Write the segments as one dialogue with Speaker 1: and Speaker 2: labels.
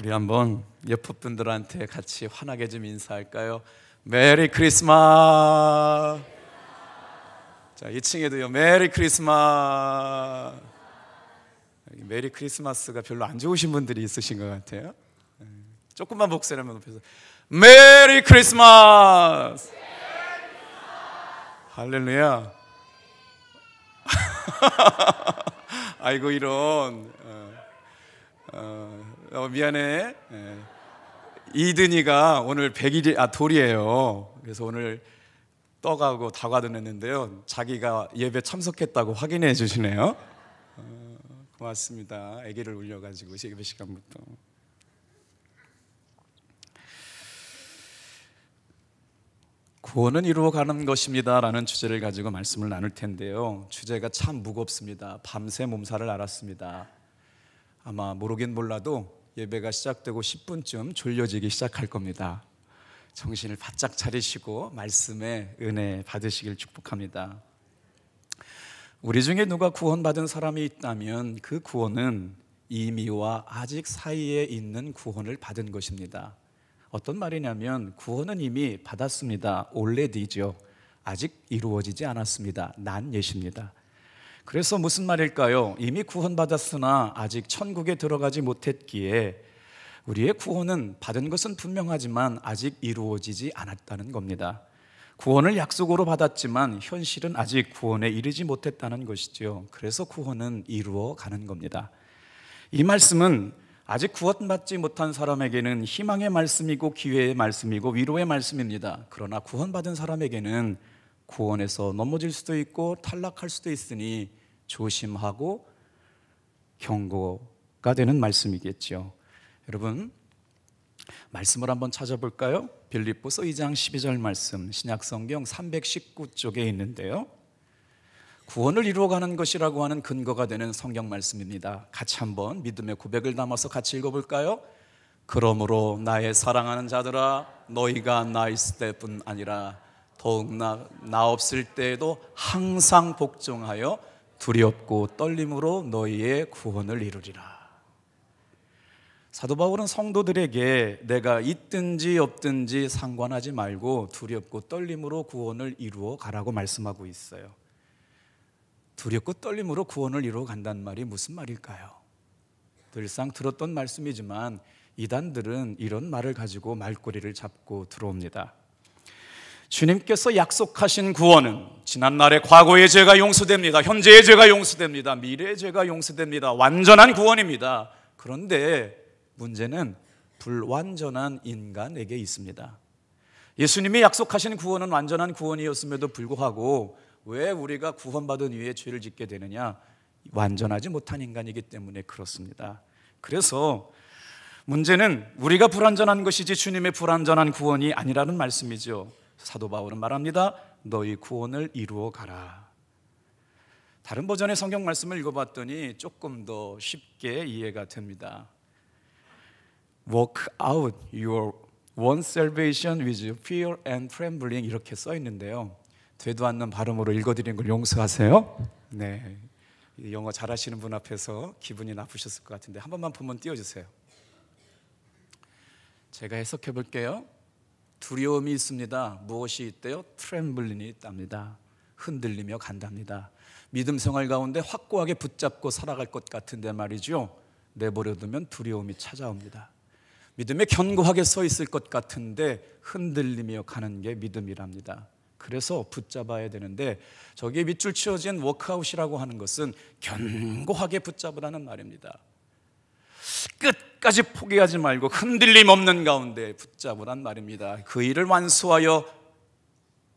Speaker 1: 우리 한번 옆 분들한테 같이 환하게 좀 인사할까요? 메리 크리스마스. 자, 2층에도요. 메리 크리스마스. 메리 크리스마스가 별로 안 좋으신 분들이 있으신 것 같아요. 조금만 목소리 한번 높여서 메리 크리스마스. 할렐루야. 아이고 이런 미안해. 이든이가 오늘 100일이 돌이에요. 그래서 오늘 떡하고 다과도 냈는데요, 자기가 예배 참석했다고 확인해 주시네요. 고맙습니다. 아기를 울려가지고 예배 시간부터. 구원은 이루어가는 것입니다 라는 주제를 가지고 말씀을 나눌 텐데요, 주제가 참 무겁습니다. 밤새 몸살을 앓았습니다. 아마 모르긴 몰라도 예배가 시작되고 10분쯤 졸려지기 시작할 겁니다. 정신을 바짝 차리시고 말씀의 은혜 받으시길 축복합니다. 우리 중에 누가 구원받은 사람이 있다면 그 구원은 이미와 아직 사이에 있는 구원을 받은 것입니다. 어떤 말이냐면 구원은 이미 받았습니다. already죠. 아직 이루어지지 않았습니다. not yet입니다. 그래서 무슨 말일까요? 이미 구원받았으나 아직 천국에 들어가지 못했기에 우리의 구원은 받은 것은 분명하지만 아직 이루어지지 않았다는 겁니다. 구원을 약속으로 받았지만 현실은 아직 구원에 이르지 못했다는 것이죠. 그래서 구원은 이루어가는 겁니다. 이 말씀은 아직 구원받지 못한 사람에게는 희망의 말씀이고 기회의 말씀이고 위로의 말씀입니다. 그러나 구원받은 사람에게는 구원에서 넘어질 수도 있고 탈락할 수도 있으니 조심하고 경고가 되는 말씀이겠죠. 여러분, 말씀을 한번 찾아볼까요? 빌립보서 2장 12절 말씀, 신약성경 319쪽에 있는데요, 구원을 이루어가는 것이라고 하는 근거가 되는 성경 말씀입니다. 같이 한번 믿음의 고백을 담아서 같이 읽어볼까요? 그러므로 나의 사랑하는 자들아, 너희가 나 있을 때뿐 아니라 더욱 나 없을 때에도 항상 복종하여 두렵고 떨림으로 너희의 구원을 이루리라. 사도 바울은 성도들에게 내가 있든지 없든지 상관하지 말고 두렵고 떨림으로 구원을 이루어 가라고 말씀하고 있어요. 두렵고 떨림으로 구원을 이루어 간다는 말이 무슨 말일까요? 늘상 들었던 말씀이지만 이단들은 이런 말을 가지고 말꼬리를 잡고 들어옵니다. 주님께서 약속하신 구원은 지난날의 과거의 죄가 용서됩니다. 현재의 죄가 용서됩니다. 미래의 죄가 용서됩니다. 완전한 구원입니다. 그런데 문제는 불완전한 인간에게 있습니다. 예수님이 약속하신 구원은 완전한 구원이었음에도 불구하고 왜 우리가 구원받은 이후에 죄를 짓게 되느냐? 완전하지 못한 인간이기 때문에 그렇습니다. 그래서 문제는 우리가 불완전한 것이지 주님의 불완전한 구원이 아니라는 말씀이죠. 사도 바울은 말합니다. 너희 구원을 이루어 가라. 다른 버전의 성경 말씀을 읽어봤더니 조금 더 쉽게 이해가 됩니다. Work out your own salvation with fear and trembling, 이렇게 써 있는데요, 되도 않는 발음으로 읽어드리는 걸 용서하세요. 네, 영어 잘하시는 분 앞에서 기분이 나쁘셨을 것 같은데 한 번만 본문 띄워주세요. 제가 해석해 볼게요. 두려움이 있습니다. 무엇이 있대요? 트렘블링이 있답니다. 흔들리며 간답니다. 믿음 생활 가운데 확고하게 붙잡고 살아갈 것 같은데 말이죠, 내버려두면 두려움이 찾아옵니다. 믿음에 견고하게 서 있을 것 같은데 흔들리며 가는 게 믿음이랍니다. 그래서 붙잡아야 되는데 저기에 밑줄 치어진 워크아웃이라고 하는 것은 견고하게 붙잡으라는 말입니다. 끝까지 포기하지 말고 흔들림 없는 가운데 붙잡으란 말입니다. 그 일을 완수하여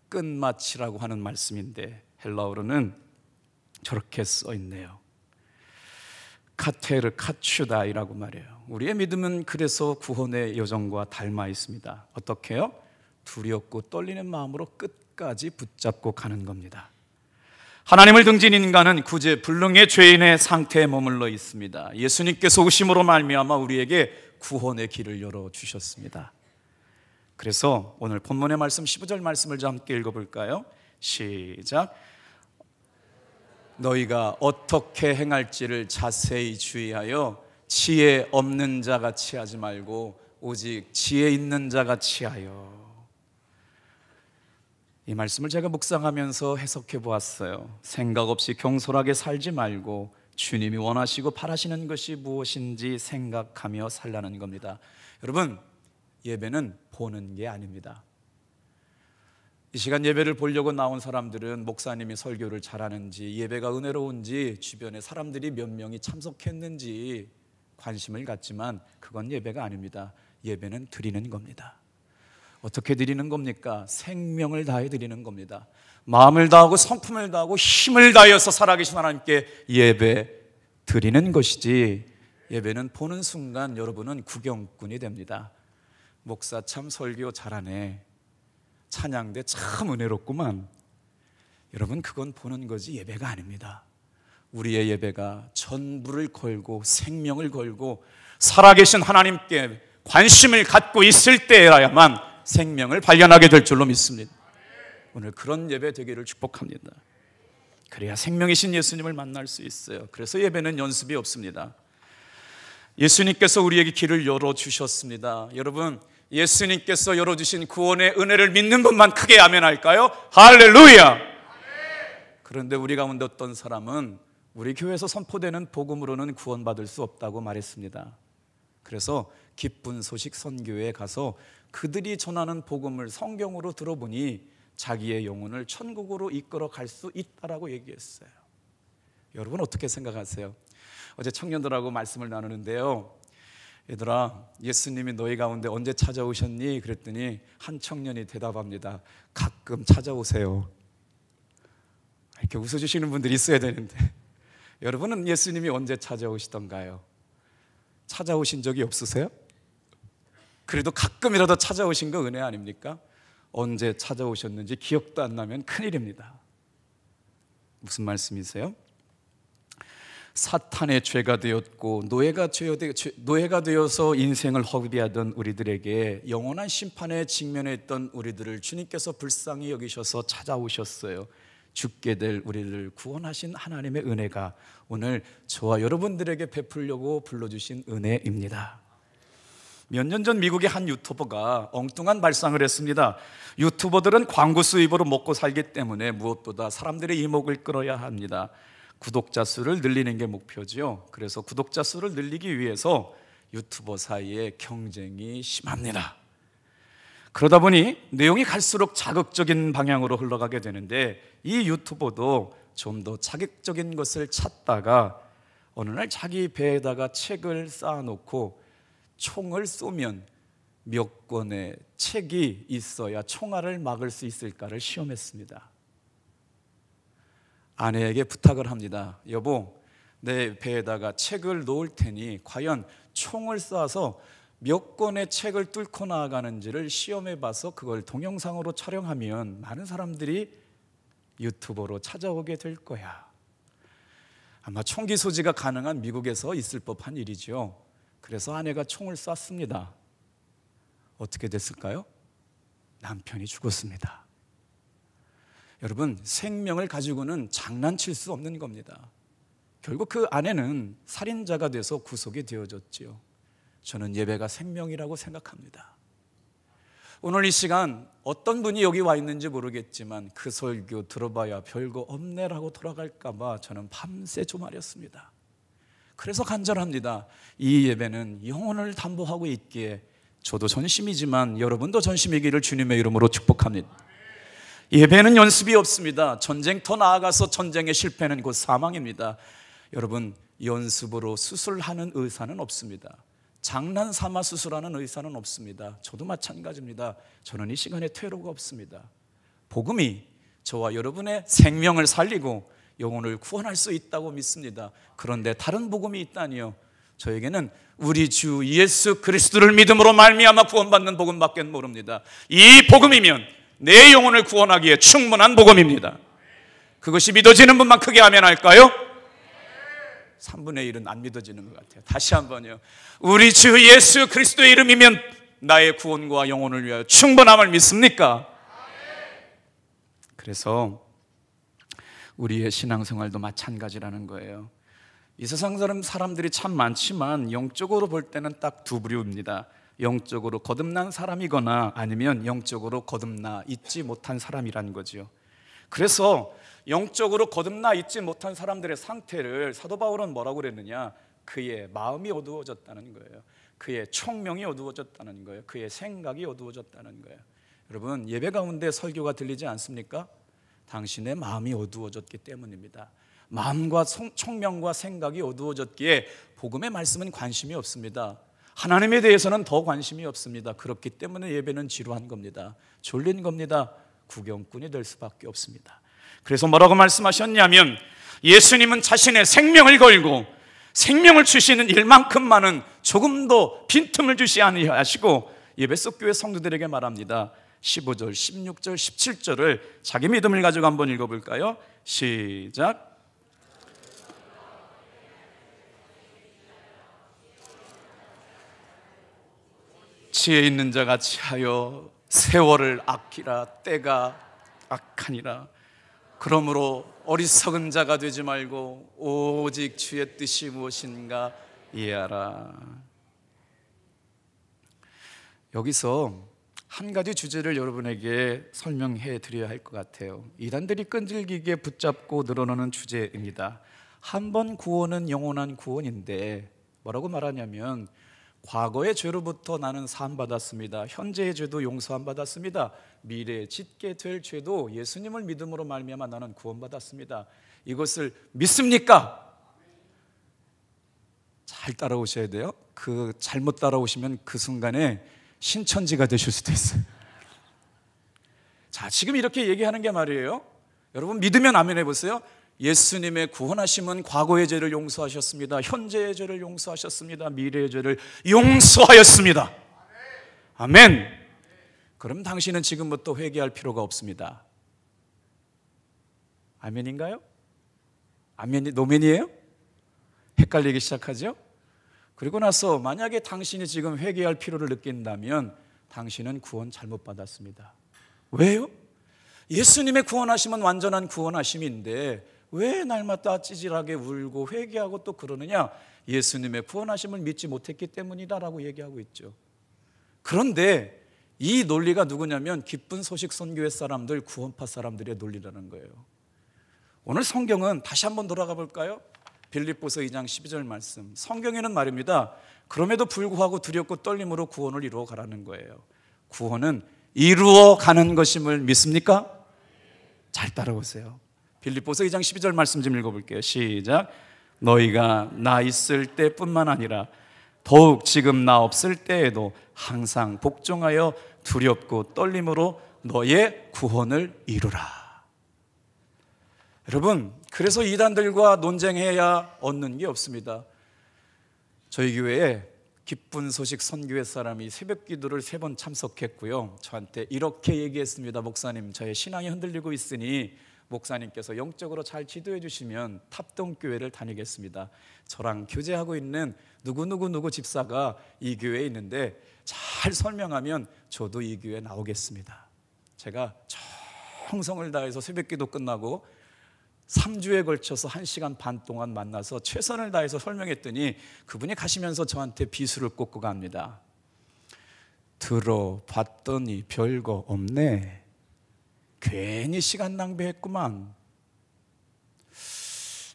Speaker 1: 끝마치라고 하는 말씀인데 헬라어로는 저렇게 써 있네요. 카테르 카추다이라고 말해요. 우리의 믿음은 그래서 구원의 여정과 닮아 있습니다. 어떻게요? 두렵고 떨리는 마음으로 끝까지 붙잡고 가는 겁니다. 하나님을 등진 인간은 구제불능의 죄인의 상태에 머물러 있습니다. 예수님께서 오심으로 말미암아 우리에게 구원의 길을 열어주셨습니다. 그래서 오늘 본문의 말씀 15절 말씀을 함께 읽어볼까요? 시작. 너희가 어떻게 행할지를 자세히 주의하여 지혜 없는 자가 취하지 말고 오직 지혜 있는 자가 취하여. 이 말씀을 제가 묵상하면서 해석해 보았어요. 생각 없이 경솔하게 살지 말고 주님이 원하시고 바라시는 것이 무엇인지 생각하며 살라는 겁니다. 여러분, 예배는 보는 게 아닙니다. 이 시간 예배를 보려고 나온 사람들은 목사님이 설교를 잘하는지, 예배가 은혜로운지, 주변에 사람들이 몇 명이 참석했는지 관심을 갖지만 그건 예배가 아닙니다. 예배는 드리는 겁니다. 어떻게 드리는 겁니까? 생명을 다해 드리는 겁니다. 마음을 다하고 성품을 다하고 힘을 다해서 살아계신 하나님께 예배 드리는 것이지, 예배는 보는 순간 여러분은 구경꾼이 됩니다. 목사 참 설교 잘하네, 찬양대 참 은혜롭구만. 여러분, 그건 보는 거지 예배가 아닙니다. 우리의 예배가 전부를 걸고 생명을 걸고 살아계신 하나님께 관심을 갖고 있을 때라야만 생명을 발견하게 될 줄로 믿습니다. 오늘 그런 예배 되기를 축복합니다. 그래야 생명이신 예수님을 만날 수 있어요. 그래서 예배는 연습이 없습니다. 예수님께서 우리에게 길을 열어주셨습니다. 여러분, 예수님께서 열어주신 구원의 은혜를 믿는 분만 크게 아멘 할까요? 할렐루야! 그런데 우리 가운데 어떤 사람은 우리 교회에서 선포되는 복음으로는 구원받을 수 없다고 말했습니다. 그래서 기쁜 소식 선교회에 가서 그들이 전하는 복음을 성경으로 들어보니 자기의 영혼을 천국으로 이끌어 갈 수 있다라고 얘기했어요. 여러분, 어떻게 생각하세요? 어제 청년들하고 말씀을 나누는데요, 얘들아, 예수님이 너희 가운데 언제 찾아오셨니? 그랬더니 한 청년이 대답합니다. 가끔 찾아오세요. 이렇게 웃어주시는 분들이 있어야 되는데, 여러분은 예수님이 언제 찾아오시던가요? 찾아오신 적이 없으세요? 그래도 가끔이라도 찾아오신 거 은혜 아닙니까? 언제 찾아오셨는지 기억도 안 나면 큰일입니다. 무슨 말씀이세요? 사탄의 죄가 되었고 노예가 되어서 인생을 허비하던 우리들에게 영원한 심판에 직면했던 우리들을 주님께서 불쌍히 여기셔서 찾아오셨어요. 죽게 될 우리를 구원하신 하나님의 은혜가 오늘 저와 여러분들에게 베풀려고 불러주신 은혜입니다. 몇 년 전 미국의 한 유튜버가 엉뚱한 발상을 했습니다. 유튜버들은 광고 수입으로 먹고 살기 때문에 무엇보다 사람들의 이목을 끌어야 합니다. 구독자 수를 늘리는 게 목표지요. 그래서 구독자 수를 늘리기 위해서 유튜버 사이에 경쟁이 심합니다. 그러다 보니 내용이 갈수록 자극적인 방향으로 흘러가게 되는데, 이 유튜버도 좀 더 자극적인 것을 찾다가 어느 날 자기 배에다가 책을 쌓아놓고 총을 쏘면 몇 권의 책이 있어야 총알을 막을 수 있을까를 시험했습니다. 아내에게 부탁을 합니다. 여보, 내 배에다가 책을 놓을 테니 과연 총을 쏴서 몇 권의 책을 뚫고 나아가는지를 시험해봐서 그걸 동영상으로 촬영하면 많은 사람들이 유튜버로 찾아오게 될 거야. 아마 총기 소지가 가능한 미국에서 있을 법한 일이죠. 그래서 아내가 총을 쐈습니다. 어떻게 됐을까요? 남편이 죽었습니다. 여러분, 생명을 가지고는 장난칠 수 없는 겁니다. 결국 그 아내는 살인자가 돼서 구속이 되어졌지요. 저는 예배가 생명이라고 생각합니다. 오늘 이 시간 어떤 분이 여기 와 있는지 모르겠지만 그 설교 들어봐야 별거 없네라고 돌아갈까 봐 저는 밤새 조마렸습니다. 그래서 간절합니다. 이 예배는 영혼을 담보하고 있기에 저도 전심이지만 여러분도 전심이기를 주님의 이름으로 축복합니다. 예배는 연습이 없습니다. 전쟁터 나아가서 전쟁의 실패는 곧 사망입니다. 여러분, 연습으로 수술하는 의사는 없습니다. 장난 삼아 수술하는 의사는 없습니다. 저도 마찬가지입니다. 저는 이 시간에 퇴로가 없습니다. 복음이 저와 여러분의 생명을 살리고 영혼을 구원할 수 있다고 믿습니다. 그런데 다른 복음이 있다니요? 저에게는 우리 주 예수 그리스도를 믿음으로 말미암아 구원받는 복음밖에 모릅니다. 이 복음이면 내 영혼을 구원하기에 충분한 복음입니다. 그것이 믿어지는 분만 크게 아멘 할까요? 3분의 1은 안 믿어지는 것 같아요. 다시 한번요. 우리 주 예수 그리스도의 이름이면 나의 구원과 영혼을 위하여 충분함을 믿습니까? 그래서 우리의 신앙생활도 마찬가지라는 거예요. 이 세상 사람들이 참 많지만 영적으로 볼 때는 딱 두 부류입니다. 영적으로 거듭난 사람이거나 아니면 영적으로 거듭나 있지 못한 사람이라는 거죠. 그래서 영적으로 거듭나 있지 못한 사람들의 상태를 사도 바울은 뭐라고 그랬느냐? 그의 마음이 어두워졌다는 거예요. 그의 총명이 어두워졌다는 거예요. 그의 생각이 어두워졌다는 거예요. 여러분, 예배 가운데 설교가 들리지 않습니까? 당신의 마음이 어두워졌기 때문입니다. 마음과 총명과 생각이 어두워졌기에 복음의 말씀은 관심이 없습니다. 하나님에 대해서는 더 관심이 없습니다. 그렇기 때문에 예배는 지루한 겁니다. 졸린 겁니다. 구경꾼이 될 수밖에 없습니다. 그래서 뭐라고 말씀하셨냐면, 예수님은 자신의 생명을 걸고 생명을 주시는 일만큼만은 조금도 빈틈을 주시 아니하시고 예배 속 교회 성도들에게 말합니다. 15절, 16절, 17절을 자기 믿음을 가지고 한번 읽어볼까요? 시작. 지혜 있는 자가 지하여 세월을 아끼라. 때가 악하니라. 그러므로 어리석은 자가 되지 말고 오직 주의 뜻이 무엇인가 이해하라. 여기서 한 가지 주제를 여러분에게 설명해 드려야 할 것 같아요. 이단들이 끈질기게 붙잡고 늘어놓는 주제입니다. 한 번 구원은 영원한 구원인데 뭐라고 말하냐면, 과거의 죄로부터 나는 사함받았습니다. 현재의 죄도 용서함받았습니다. 미래에 짓게 될 죄도 예수님을 믿음으로 말미암아 나는 구원받았습니다. 이것을 믿습니까? 잘 따라오셔야 돼요. 그 잘못 따라오시면 그 순간에 신천지가 되실 수도 있어요. 자, 지금 이렇게 얘기하는 게 말이에요. 여러분 믿으면 아멘 해보세요. 예수님의 구원하심은 과거의 죄를 용서하셨습니다. 현재의 죄를 용서하셨습니다. 미래의 죄를 용서하였습니다. 아멘. 그럼 당신은 지금부터 회개할 필요가 없습니다. 아멘인가요? 아멘이 노멘이에요? 헷갈리기 시작하죠? 그리고 나서 만약에 당신이 지금 회개할 필요를 느낀다면 당신은 구원 잘못 받았습니다. 왜요? 예수님의 구원하심은 완전한 구원하심인데 왜 날마다 찌질하게 울고 회개하고 또 그러느냐? 예수님의 구원하심을 믿지 못했기 때문이다라고 얘기하고 있죠. 그런데 이 논리가 누구냐면 기쁜 소식 선교회 사람들, 구원파 사람들의 논리라는 거예요. 오늘 성경은 다시 한번 돌아가 볼까요? 빌립보서 2장 12절 말씀. 성경에는 말입니다. 그럼에도 불구하고 두렵고 떨림으로 구원을 이루어 가라는 거예요. 구원은 이루어 가는 것임을 믿습니까? 잘 따라오세요. 빌립보서 2장 12절 말씀 좀 읽어볼게요. 시작. 너희가 나 있을 때뿐만 아니라 더욱 지금 나 없을 때에도 항상 복종하여 두렵고 떨림으로 너의 구원을 이루라. 여러분, 그래서 이단들과 논쟁해야 얻는 게 없습니다. 저희 교회에 기쁜 소식 선교회 사람이 새벽 기도를 3번 참석했고요. 저한테 이렇게 얘기했습니다. 목사님, 저의 신앙이 흔들리고 있으니 목사님께서 영적으로 잘 지도해 주시면 탑동교회를 다니겠습니다. 저랑 교제하고 있는 누구 집사가 이 교회에 있는데 잘 설명하면 저도 이 교회에 나오겠습니다. 제가 정성을 다해서 새벽 기도 끝나고 3주에 걸쳐서 1시간 반 동안 만나서 최선을 다해서 설명했더니 그분이 가시면서 저한테 비수를 꽂고 갑니다. 들어봤더니 별거 없네. 괜히 시간 낭비했구만.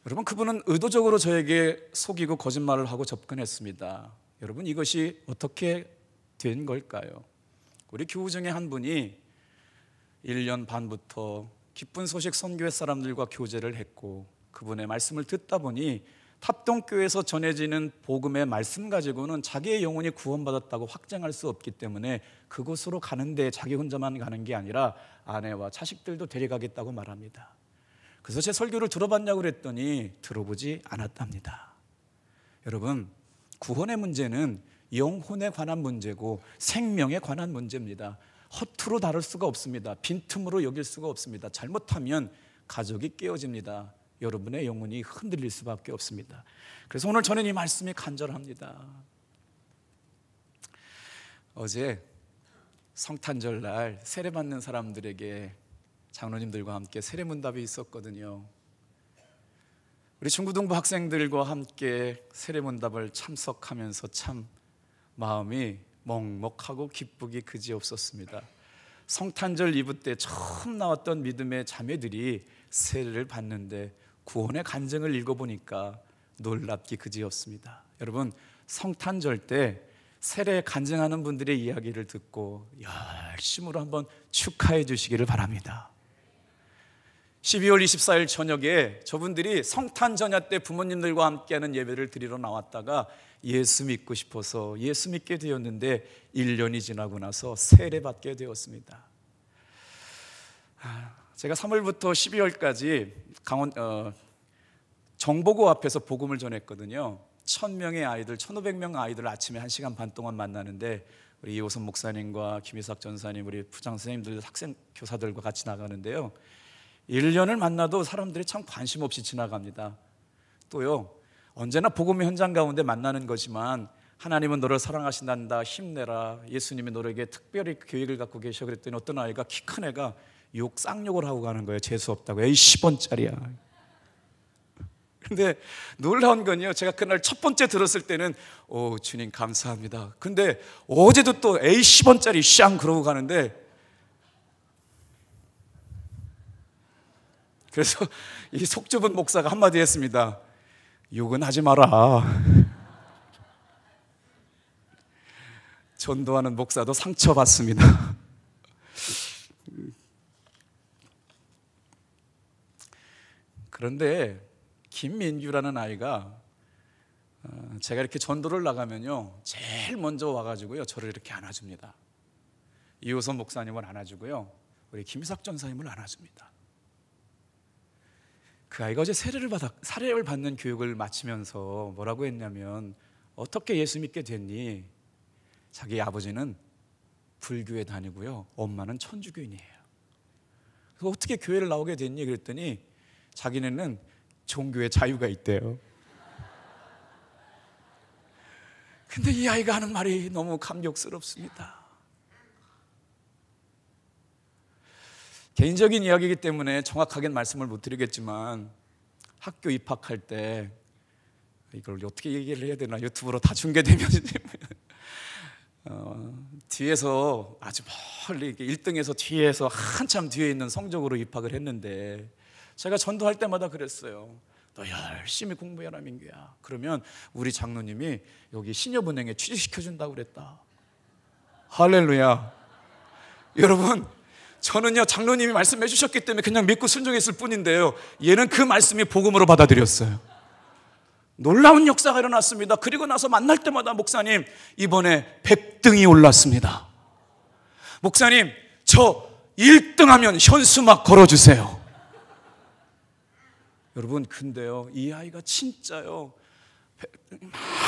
Speaker 1: 여러분, 그분은 의도적으로 저에게 속이고 거짓말을 하고 접근했습니다. 여러분, 이것이 어떻게 된 걸까요? 우리 교우 중에 한 분이 1년 반부터 기쁜 소식 선교회 사람들과 교제를 했고 그분의 말씀을 듣다 보니 탑동교회에서 전해지는 복음의 말씀 가지고는 자기의 영혼이 구원받았다고 확증할 수 없기 때문에 그곳으로 가는데 자기 혼자만 가는 게 아니라 아내와 자식들도 데려가겠다고 말합니다. 그래서 제 설교를 들어봤냐고 그랬더니 들어보지 않았답니다. 여러분, 구원의 문제는 영혼에 관한 문제고 생명에 관한 문제입니다. 허투루 다룰 수가 없습니다. 빈틈으로 여길 수가 없습니다. 잘못하면 가족이 깨어집니다. 여러분의 영혼이 흔들릴 수밖에 없습니다. 그래서 오늘 저는 이 말씀이 간절합니다. 어제 성탄절 날 세례받는 사람들에게 장로님들과 함께 세례문답이 있었거든요. 우리 중고등부 학생들과 함께 세례문답을 참석하면서 참 마음이 먹먹하고 기쁘기 그지없었습니다. 성탄절 이브 때 처음 나왔던 믿음의 자매들이 세례를 받는데 구원의 간증을 읽어보니까 놀랍기 그지없습니다. 여러분, 성탄절 때 세례 간증하는 분들의 이야기를 듣고 열심으로 한번 축하해 주시기를 바랍니다. 12월 24일 저녁에 저분들이 성탄 전야 때 부모님들과 함께하는 예배를 드리러 나왔다가 예수 믿고 싶어서 예수 믿게 되었는데 1년이 지나고 나서 세례받게 되었습니다. 제가 3월부터 12월까지 정보고 앞에서 복음을 전했거든요. 1000명의 아이들, 1500명 아이들 아침에 1시간 반 동안 만나는데 우리 이호선 목사님과 김희삭 전사님, 우리 부장 선생님들, 학생 교사들과 같이 나가는데요, 1년을 만나도 사람들이 참 관심 없이 지나갑니다. 또요, 언제나 복음의 현장 가운데 만나는 거지만 하나님은 너를 사랑하신단다, 힘내라, 예수님이 너에게 특별히 계획을 갖고 계셔 그랬더니 어떤 아이가, 키 큰 애가 쌍욕을 하고 가는 거예요. 재수 없다고. 에이 10원짜리야. 근데 놀라운 건요, 제가 그날 첫 번째 들었을 때는 주님 감사합니다. 근데 어제도 또 에이 10원짜리 샹 그러고 가는데, 그래서 이 속 좁은 목사가 한마디 했습니다. 욕은 하지 마라. 전도하는 목사도 상처받습니다. 그런데 김민규라는 아이가 제가 이렇게 전도를 나가면요, 제일 먼저 와가지고요, 저를 이렇게 안아줍니다. 이호선 목사님을 안아주고요, 우리 김희삭 전사님을 안아줍니다. 그 아이가 어제 세례를 받는 교육을 마치면서 뭐라고 했냐면, 어떻게 예수 믿게 됐니? 자기 아버지는 불교에 다니고요, 엄마는 천주교인이에요. 그래서 어떻게 교회를 나오게 됐니? 그랬더니 자기네는 종교에 자유가 있대요. 근데 이 아이가 하는 말이 너무 감격스럽습니다. 개인적인 이야기이기 때문에 정확하게는 말씀을 못 드리겠지만, 학교 입학할 때 이걸 어떻게 얘기를 해야 되나, 유튜브로 다 중계되면 뒤에서 아주 멀리 1등에서 뒤에서 한참 뒤에 있는 성적으로 입학을 했는데, 제가 전도할 때마다 그랬어요. 너 열심히 공부해라 민규야. 그러면 우리 장로님이 여기 신협은행에 취직시켜준다고 그랬다. 할렐루야. 여러분, 저는요, 장로님이 말씀해 주셨기 때문에 그냥 믿고 순종했을 뿐인데요, 얘는 그 말씀이 복음으로 받아들였어요. 놀라운 역사가 일어났습니다. 그리고 나서 만날 때마다, 목사님 이번에 100등이 올랐습니다. 목사님 저 1등하면 현수막 걸어주세요. 여러분, 근데요, 이 아이가 진짜요,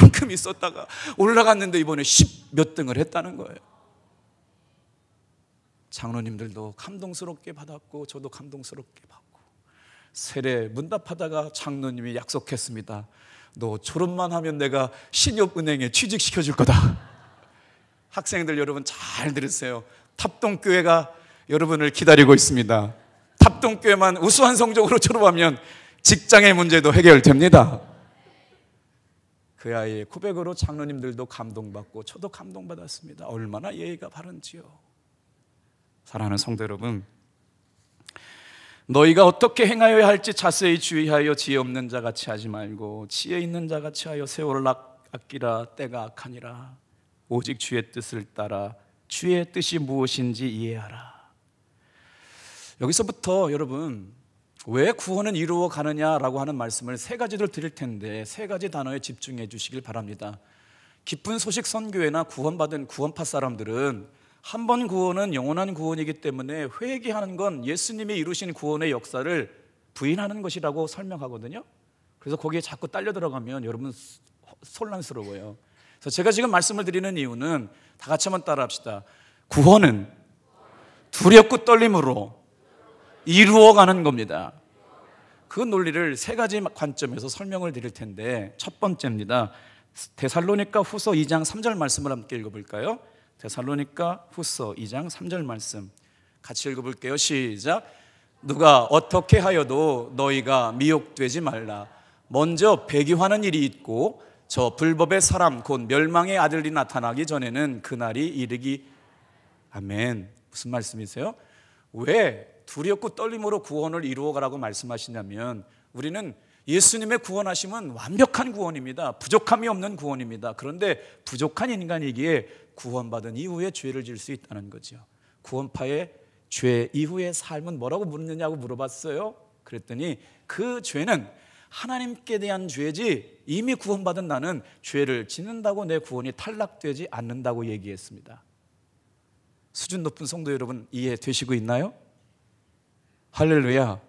Speaker 1: 만큼 있었다가 올라갔는데 이번에 10몇 등을 했다는 거예요. 장로님들도 감동스럽게 받았고 저도 감동스럽게 받고, 세례 문답하다가 장로님이 약속했습니다. 너 졸업만 하면 내가 신협은행에 취직시켜 줄 거다. 학생들 여러분 잘 들으세요. 탑동교회가 여러분을 기다리고 있습니다. 탑동교회만 우수한 성적으로 졸업하면 직장의 문제도 해결됩니다. 그 아이의 고백으로 장로님들도 감동받고 저도 감동받았습니다. 얼마나 예의가 바른지요. 사랑하는 성도 여러분, 너희가 어떻게 행하여야 할지 자세히 주의하여 지혜 없는 자같이 하지 말고 지혜 있는 자같이 하여 세월을 아끼라. 때가 악하니라. 오직 주의 뜻을 따라 주의 뜻이 무엇인지 이해하라. 여기서부터 여러분, 왜 구원은 이루어 가느냐라고 하는 말씀을 세 가지를 드릴 텐데, 세 가지 단어에 집중해 주시길 바랍니다. 기쁜 소식 선교회나 구원받은 구원파 사람들은 한 번 구원은 영원한 구원이기 때문에 회개하는 건 예수님이 이루신 구원의 역사를 부인하는 것이라고 설명하거든요. 그래서 거기에 자꾸 딸려 들어가면 여러분 혼란스러워요. 그래서 제가 지금 말씀을 드리는 이유는, 다 같이 한번 따라합시다. 구원은 두렵고 떨림으로 이루어가는 겁니다. 그 논리를 세 가지 관점에서 설명을 드릴 텐데, 첫 번째입니다. 데살로니가 후서 2장 3절 말씀을 함께 읽어볼까요? 데살로니가 후서 2장 3절 말씀 같이 읽어볼게요. 시작. 누가 어떻게 하여도 너희가 미혹되지 말라. 먼저 배교하는 일이 있고 저 불법의 사람 곧 멸망의 아들이 나타나기 전에는 그날이 이르기. 아멘. 무슨 말씀이세요? 왜 두렵고 떨림으로 구원을 이루어가라고 말씀하시냐면, 우리는 예수님의 구원하심은 완벽한 구원입니다. 부족함이 없는 구원입니다. 그런데 부족한 인간이기에 구원받은 이후에 죄를 지을 수 있다는 거죠. 구원파의 죄 이후의 삶은 뭐라고 묻느냐고 물어봤어요. 그랬더니 그 죄는 하나님께 대한 죄지 이미 구원받은 나는 죄를 짓는다고 내 구원이 탈락되지 않는다고 얘기했습니다. 수준 높은 성도 여러분, 이해되시고 있나요? 할렐루야.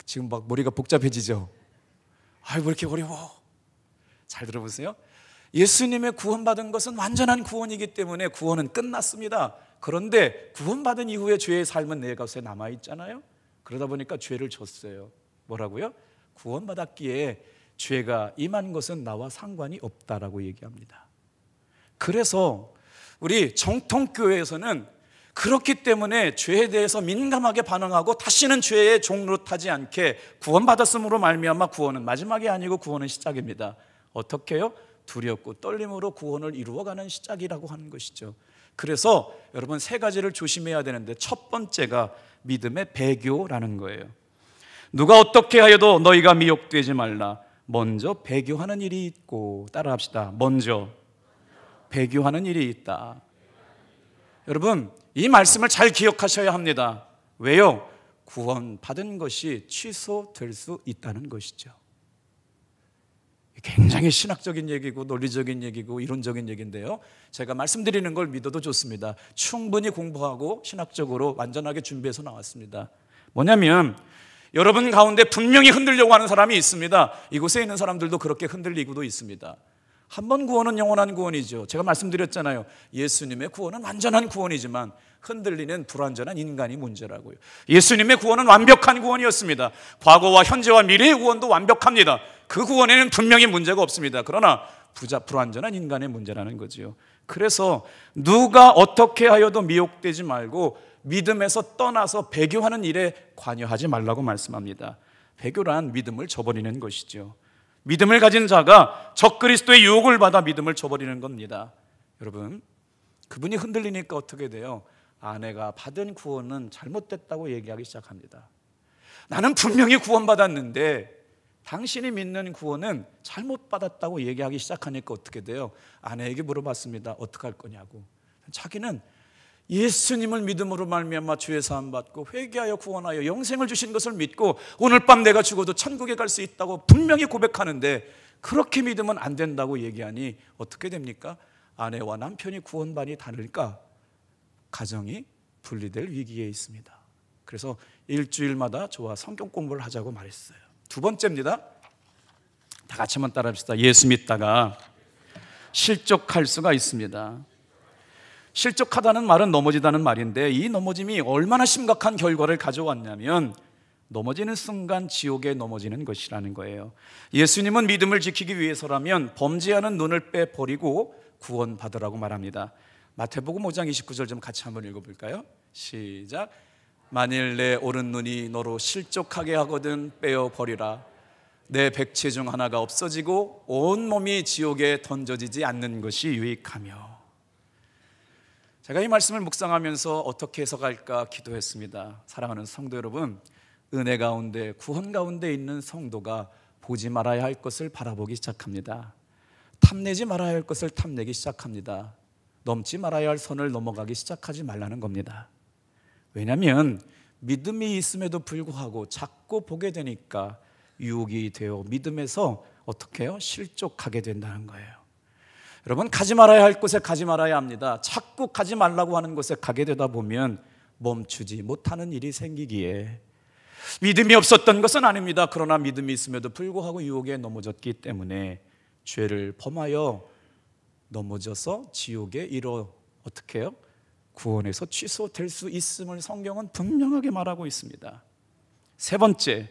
Speaker 1: 지금 막 머리가 복잡해지죠? 아이, 왜 이렇게 어려워? 잘 들어보세요. 예수님의 구원받은 것은 완전한 구원이기 때문에 구원은 끝났습니다. 그런데 구원받은 이후에 죄의 삶은 내 곁에 남아있잖아요. 그러다 보니까 죄를 졌어요. 뭐라고요? 구원받았기에 죄가 임한 것은 나와 상관이 없다라고 얘기합니다. 그래서 우리 정통교회에서는 그렇기 때문에 죄에 대해서 민감하게 반응하고 다시는 죄의 종로 타지 않게, 구원받았음으로 말미암아 구원은 마지막이 아니고 구원은 시작입니다. 어떻게 해요? 두렵고 떨림으로 구원을 이루어가는 시작이라고 하는 것이죠. 그래서 여러분, 세 가지를 조심해야 되는데, 첫 번째가 믿음의 배교라는 거예요. 누가 어떻게 하여도 너희가 미혹되지 말라. 먼저 배교하는 일이 있고, 따라합시다. 먼저 배교하는 일이 있다. 여러분, 이 말씀을 잘 기억하셔야 합니다. 왜요? 구원받은 것이 취소될 수 있다는 것이죠. 굉장히 신학적인 얘기고 논리적인 얘기고 이론적인 얘기인데요, 제가 말씀드리는 걸 믿어도 좋습니다. 충분히 공부하고 신학적으로 완전하게 준비해서 나왔습니다. 뭐냐면, 여러분 가운데 분명히 흔들려고 하는 사람이 있습니다. 이곳에 있는 사람들도 그렇게 흔들리고도 있습니다. 한 번 구원은 영원한 구원이죠. 제가 말씀드렸잖아요. 예수님의 구원은 완전한 구원이지만 흔들리는 불완전한 인간이 문제라고요. 예수님의 구원은 완벽한 구원이었습니다. 과거와 현재와 미래의 구원도 완벽합니다. 그 구원에는 분명히 문제가 없습니다. 그러나 불완전한 인간의 문제라는 거지요. 그래서 누가 어떻게 하여도 미혹되지 말고 믿음에서 떠나서 배교하는 일에 관여하지 말라고 말씀합니다. 배교란 믿음을 저버리는 것이죠. 믿음을 가진 자가 적그리스도의 유혹을 받아 믿음을 저버리는 겁니다. 여러분, 그분이 흔들리니까 어떻게 돼요? 아내가 받은 구원은 잘못됐다고 얘기하기 시작합니다. 나는 분명히 구원받았는데 당신이 믿는 구원은 잘못 받았다고 얘기하기 시작하니까 어떻게 돼요? 아내에게 물어봤습니다. 어떻게 할 거냐고. 자기는 예수님을 믿음으로 말미암아 죄 사함 받고 회개하여 구원하여 영생을 주신 것을 믿고 오늘 밤 내가 죽어도 천국에 갈 수 있다고 분명히 고백하는데, 그렇게 믿으면 안 된다고 얘기하니 어떻게 됩니까? 아내와 남편이 구원반이 다르니까 가정이 분리될 위기에 있습니다. 그래서 일주일마다 저와 성경 공부를 하자고 말했어요. 두 번째입니다. 다 같이 한번 따라합시다. 예수 믿다가 실족할 수가 있습니다. 실족하다는 말은 넘어지다는 말인데, 이 넘어짐이 얼마나 심각한 결과를 가져왔냐면 넘어지는 순간 지옥에 넘어지는 것이라는 거예요. 예수님은 믿음을 지키기 위해서라면 범죄하는 눈을 빼버리고 구원받으라고 말합니다. 마태복음 5장 29절 좀 같이 한번 읽어볼까요? 시작. 만일 내 오른 눈이 너로 실족하게 하거든 빼어버리라. 내 백체 중 하나가 없어지고 온 몸이 지옥에 던져지지 않는 것이 유익하며. 제가 이 말씀을 묵상하면서 어떻게 해석할까 기도했습니다. 사랑하는 성도 여러분, 은혜 가운데 구원 가운데 있는 성도가 보지 말아야 할 것을 바라보기 시작합니다. 탐내지 말아야 할 것을 탐내기 시작합니다. 넘지 말아야 할 선을 넘어가기 시작하지 말라는 겁니다. 왜냐하면 믿음이 있음에도 불구하고 자꾸 보게 되니까 유혹이 되어 믿음에서 어떻게 해요? 실족하게 된다는 거예요. 여러분, 가지 말아야 할 곳에 가지 말아야 합니다. 자꾸 가지 말라고 하는 곳에 가게 되다 보면 멈추지 못하는 일이 생기기에, 믿음이 없었던 것은 아닙니다. 그러나 믿음이 있음에도 불구하고 유혹에 넘어졌기 때문에 죄를 범하여 넘어져서 지옥에 이르러 어떻게 해요? 구원에서 취소될 수 있음을 성경은 분명하게 말하고 있습니다. 세 번째,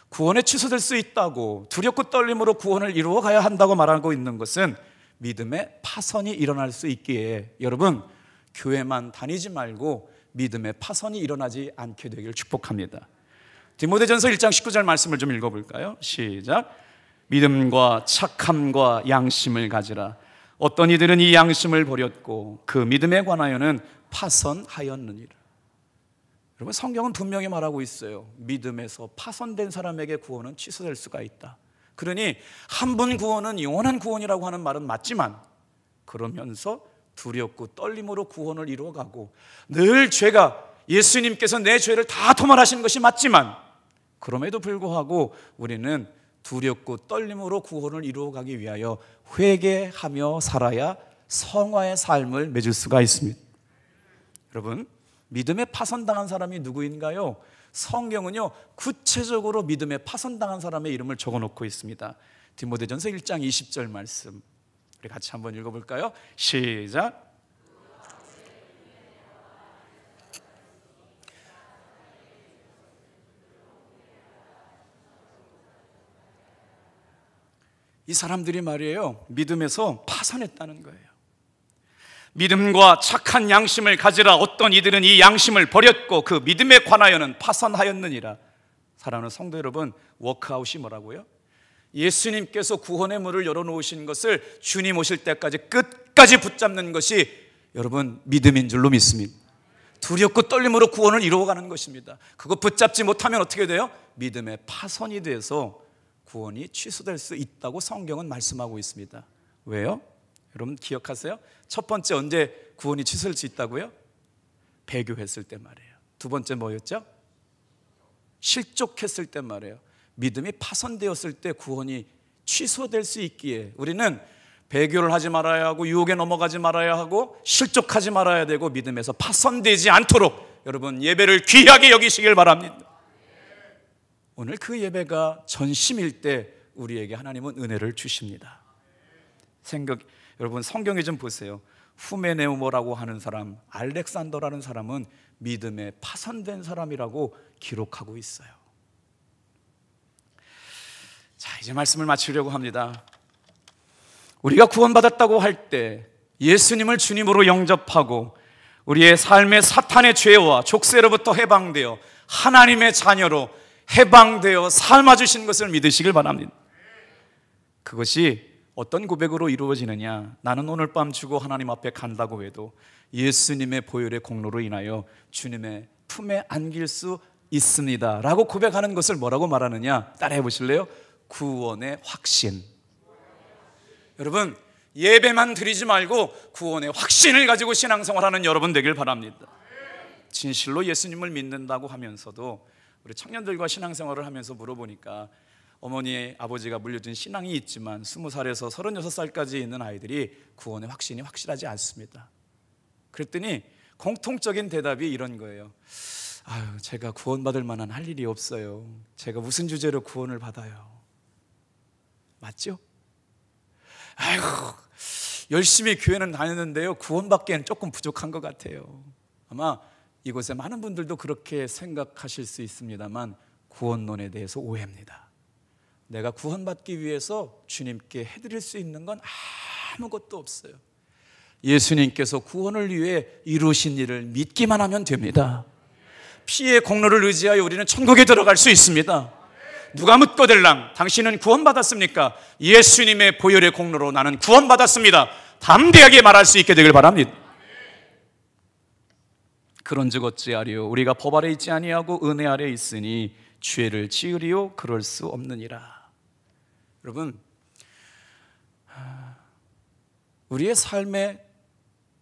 Speaker 1: 구원에 취소될 수 있다고 두렵고 떨림으로 구원을 이루어 가야 한다고 말하고 있는 것은 믿음의 파선이 일어날 수 있기에, 여러분 교회만 다니지 말고 믿음의 파선이 일어나지 않게 되기를 축복합니다. 디모데전서 1장 19절 말씀을 좀 읽어볼까요? 시작. 믿음과 착함과 양심을 가지라. 어떤 이들은 이 양심을 버렸고 그 믿음에 관하여는 파선하였느니라. 여러분, 성경은 분명히 말하고 있어요. 믿음에서 파선된 사람에게 구원은 취소될 수가 있다. 그러니 한 분 구원은 영원한 구원이라고 하는 말은 맞지만, 그러면서 두렵고 떨림으로 구원을 이루어가고 늘 죄가, 예수님께서 내 죄를 다 토말하신 것이 맞지만, 그럼에도 불구하고 우리는 두렵고 떨림으로 구원을 이루어가기 위하여 회개하며 살아야 성화의 삶을 맺을 수가 있습니다. 여러분, 믿음에 파선당한 사람이 누구인가요? 성경은요, 구체적으로 믿음에 파선당한 사람의 이름을 적어놓고 있습니다. 디모데전서 1장 20절 말씀, 우리 같이 한번 읽어볼까요? 시작. 이 사람들이 말이에요, 믿음에서 파선했다는 거예요. 믿음과 착한 양심을 가지라. 어떤 이들은 이 양심을 버렸고 그 믿음에 관하여는 파선하였느니라. 사랑하는 성도 여러분, 워크아웃이 뭐라고요? 예수님께서 구원의 문을 열어놓으신 것을 주님 오실 때까지 끝까지 붙잡는 것이 여러분 믿음인 줄로 믿습니다. 두렵고 떨림으로 구원을 이루어가는 것입니다. 그거 붙잡지 못하면 어떻게 돼요? 믿음의 파선이 돼서 구원이 취소될 수 있다고 성경은 말씀하고 있습니다. 왜요? 여러분 기억하세요? 첫 번째, 언제 구원이 취소될 수 있다고요? 배교했을 때 말이에요. 두 번째 뭐였죠? 실족했을 때 말이에요. 믿음이 파선되었을 때 구원이 취소될 수 있기에 우리는 배교를 하지 말아야 하고 유혹에 넘어가지 말아야 하고 실족하지 말아야 되고 믿음에서 파선되지 않도록 여러분 예배를 귀하게 여기시길 바랍니다. 오늘 그 예배가 전심일 때 우리에게 하나님은 은혜를 주십니다. 여러분 성경에 좀 보세요. 후메네오모라고 하는 사람, 알렉산더라는 사람은 믿음에 파선된 사람이라고 기록하고 있어요. 자, 이제 말씀을 마치려고 합니다. 우리가 구원받았다고 할 때 예수님을 주님으로 영접하고 우리의 삶의 사탄의 죄와 족쇄로부터 해방되어 하나님의 자녀로 해방되어 삶아 주신 것을 믿으시길 바랍니다. 그것이 어떤 고백으로 이루어지느냐? 나는 오늘 밤 죽어 하나님 앞에 간다고 해도 예수님의 보혈의 공로로 인하여 주님의 품에 안길 수 있습니다 라고 고백하는 것을 뭐라고 말하느냐? 따라해 보실래요? 구원의 확신. 여러분 예배만 드리지 말고 구원의 확신을 가지고 신앙생활하는 여러분 되길 바랍니다. 진실로 예수님을 믿는다고 하면서도 우리 청년들과 신앙생활을 하면서 물어보니까 어머니 아버지가 물려준 신앙이 있지만 20살에서 36살까지 있는 아이들이 구원의 확신이 확실하지 않습니다. 그랬더니 공통적인 대답이 이런 거예요. 아유, 제가 구원받을 만한 할 일이 없어요. 제가 무슨 주제로 구원을 받아요? 맞죠? 아이고, 열심히 교회는 다녔는데요, 구원받기에는 조금 부족한 것 같아요. 아마 이곳에 많은 분들도 그렇게 생각하실 수 있습니다만 구원론에 대해서 오해입니다. 내가 구원받기 위해서 주님께 해드릴 수 있는 건 아무것도 없어요. 예수님께서 구원을 위해 이루신 일을 믿기만 하면 됩니다. 피의 공로를 의지하여 우리는 천국에 들어갈 수 있습니다. 누가 묻거들랑 당신은 구원받았습니까? 예수님의 보혈의 공로로 나는 구원받았습니다. 담대하게 말할 수 있게 되길 바랍니다. 그런즉 어찌하리요? 우리가 법 아래 있지 아니하고 은혜 아래 있으니 죄를 지으리요? 그럴 수 없느니라. 여러분, 우리의 삶에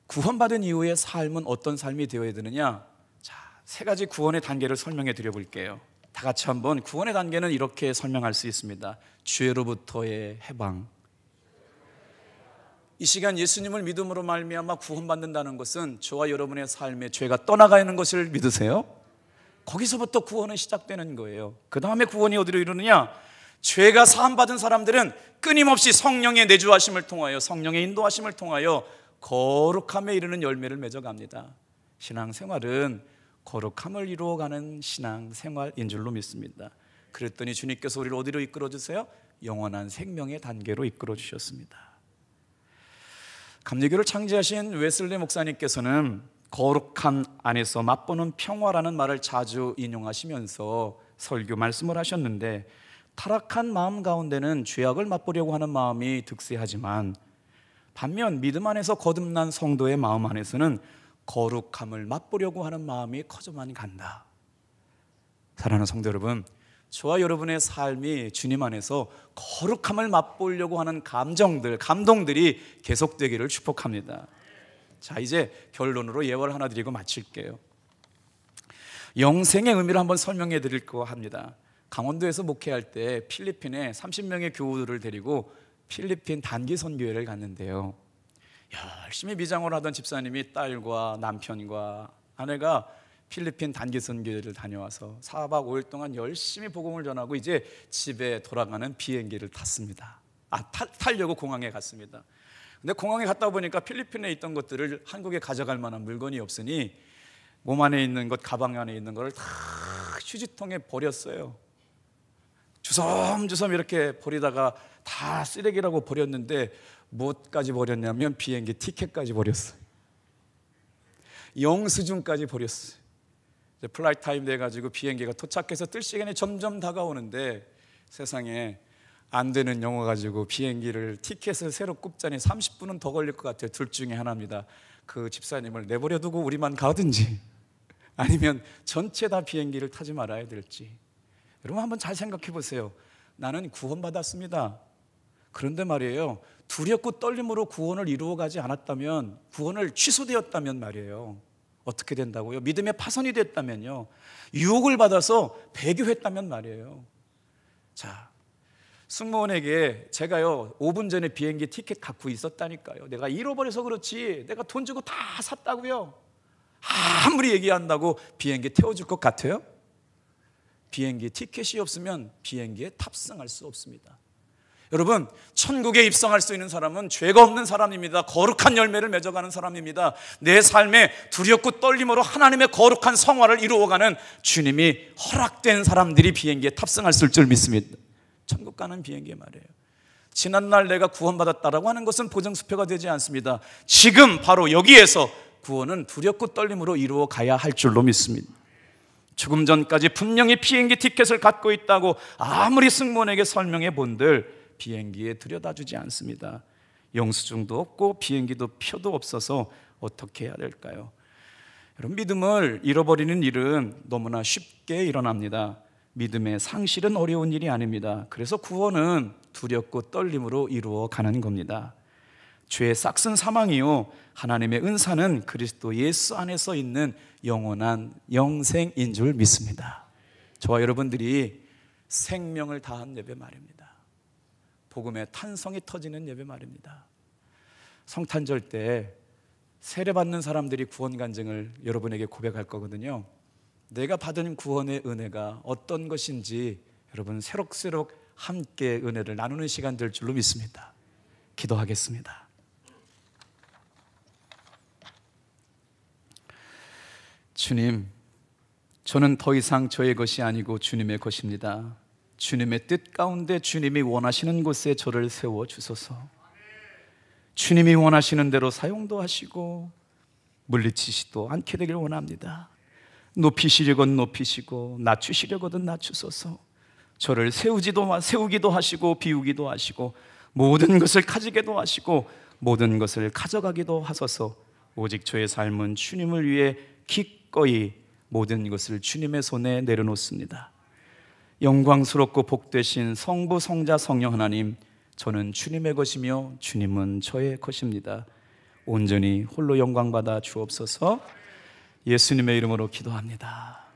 Speaker 1: 구원받은 이후의 삶은 어떤 삶이 되어야 되느냐? 자, 세 가지 구원의 단계를 설명해 드려 볼게요. 다 같이 한번 구원의 단계는 이렇게 설명할 수 있습니다. 죄로부터의 해방. 이 시간 예수님을 믿음으로 말미암아 구원받는다는 것은 저와 여러분의 삶에 죄가 떠나가는 것을 믿으세요? 거기서부터 구원은 시작되는 거예요. 그 다음에 구원이 어디로 이르느냐? 죄가 사함받은 사람들은 끊임없이 성령의 내주하심을 통하여 성령의 인도하심을 통하여 거룩함에 이르는 열매를 맺어갑니다. 신앙생활은 거룩함을 이루어가는 신앙생활인 줄로 믿습니다. 그랬더니 주님께서 우리를 어디로 이끌어주세요? 영원한 생명의 단계로 이끌어주셨습니다. 감리교를 창시하신 웨슬리 목사님께서는 거룩함 안에서 맛보는 평화라는 말을 자주 인용하시면서 설교 말씀을 하셨는데, 타락한 마음 가운데는 죄악을 맛보려고 하는 마음이 득세하지만, 반면 믿음 안에서 거듭난 성도의 마음 안에서는 거룩함을 맛보려고 하는 마음이 커져만 간다. 사랑하는 성도 여러분, 저와 여러분의 삶이 주님 안에서 거룩함을 맛보려고 하는 감정들, 감동들이 계속되기를 축복합니다. 자, 이제 결론으로 예화를 하나 드리고 마칠게요. 영생의 의미를 한번 설명해 드릴까 합니다. 강원도에서 목회할 때 필리핀에 30명의 교우들을 데리고 필리핀 단기 선교회를 갔는데요, 열심히 미장을 하던 집사님이 딸과 남편과 아내가 필리핀 단기 선교회를 다녀와서 4박 5일 동안 열심히 복음을 전하고 이제 집에 돌아가는 비행기를 탔습니다. 타려고 공항에 갔습니다. 근데 공항에 갔다 보니까 필리핀에 있던 것들을 한국에 가져갈 만한 물건이 없으니 몸 안에 있는 것, 가방 안에 있는 것을 다 휴지통에 버렸어요. 주섬주섬 이렇게 버리다가 다 쓰레기라고 버렸는데 뭐까지 버렸냐면 비행기 티켓까지 버렸어요. 영수증까지 버렸어요. 이제 플라이트 타임 돼가지고 비행기가 도착해서 뜰 시간이 점점 다가오는데 세상에 안 되는 영어 가지고 비행기를 티켓을 새로 굽자니 30분은 더 걸릴 것 같아요. 둘 중에 하나입니다. 그 집사님을 내버려 두고 우리만 가든지 아니면 전체 다 비행기를 타지 말아야 될지. 여러분 한번 잘 생각해 보세요. 나는 구원받았습니다. 그런데 말이에요, 두렵고 떨림으로 구원을 이루어가지 않았다면, 구원을 취소되었다면 말이에요, 어떻게 된다고요? 믿음의 파손이 됐다면요, 유혹을 받아서 배교했다면 말이에요. 자, 승무원에게 제가요 5분 전에 비행기 티켓 갖고 있었다니까요, 내가 잃어버려서 그렇지 내가 돈 주고 다 샀다고요, 아무리 얘기한다고 비행기 태워줄 것 같아요? 비행기 티켓이 없으면 비행기에 탑승할 수 없습니다. 여러분, 천국에 입성할 수 있는 사람은 죄가 없는 사람입니다. 거룩한 열매를 맺어가는 사람입니다. 내 삶에 두렵고 떨림으로 하나님의 거룩한 성화를 이루어가는 주님이 허락된 사람들이 비행기에 탑승할 수 있을 줄 믿습니다. 천국 가는 비행기 말이에요. 지난날 내가 구원받았다라고 하는 것은 보정수표가 되지 않습니다. 지금 바로 여기에서 구원은 두렵고 떨림으로 이루어 가야 할 줄로 믿습니다. 조금 전까지 분명히 비행기 티켓을 갖고 있다고 아무리 승무원에게 설명해 본들 비행기에 들여다주지 않습니다. 영수증도 없고 비행기도 표도 없어서 어떻게 해야 될까요? 여러분, 믿음을 잃어버리는 일은 너무나 쉽게 일어납니다. 믿음의 상실은 어려운 일이 아닙니다. 그래서 구원은 두렵고 떨림으로 이루어 가는 겁니다. 죄의 싹슨 사망이요, 하나님의 은사는 그리스도 예수 안에서 있는 영원한 영생인 줄 믿습니다. 저와 여러분들이 생명을 다한 예배 말입니다. 복음의 탄성이 터지는 예배 말입니다. 성탄절 때 세례받는 사람들이 구원 간증을 여러분에게 고백할 거거든요. 내가 받은 구원의 은혜가 어떤 것인지 여러분 새록새록 함께 은혜를 나누는 시간 될 줄로 믿습니다. 기도하겠습니다. 주님, 저는 더 이상 저의 것이 아니고 주님의 것입니다. 주님의 뜻 가운데 주님이 원하시는 곳에 저를 세워 주소서. 주님이 원하시는 대로 사용도 하시고 물리치지도 않게 되길 원합니다. 높이시려건 높이시고 낮추시려거든 낮추소서. 저를 세우기도 하시고 비우기도 하시고 모든 것을 가지게도 하시고 모든 것을 가져가기도 하소서. 오직 저의 삶은 주님을 위해 기꺼이 모든 것을 주님의 손에 내려놓습니다. 영광스럽고 복되신 성부, 성자, 성령 하나님, 저는 주님의 것이며 주님은 저의 것입니다. 온전히 홀로 영광받아 주옵소서. 예수님의 이름으로 기도합니다.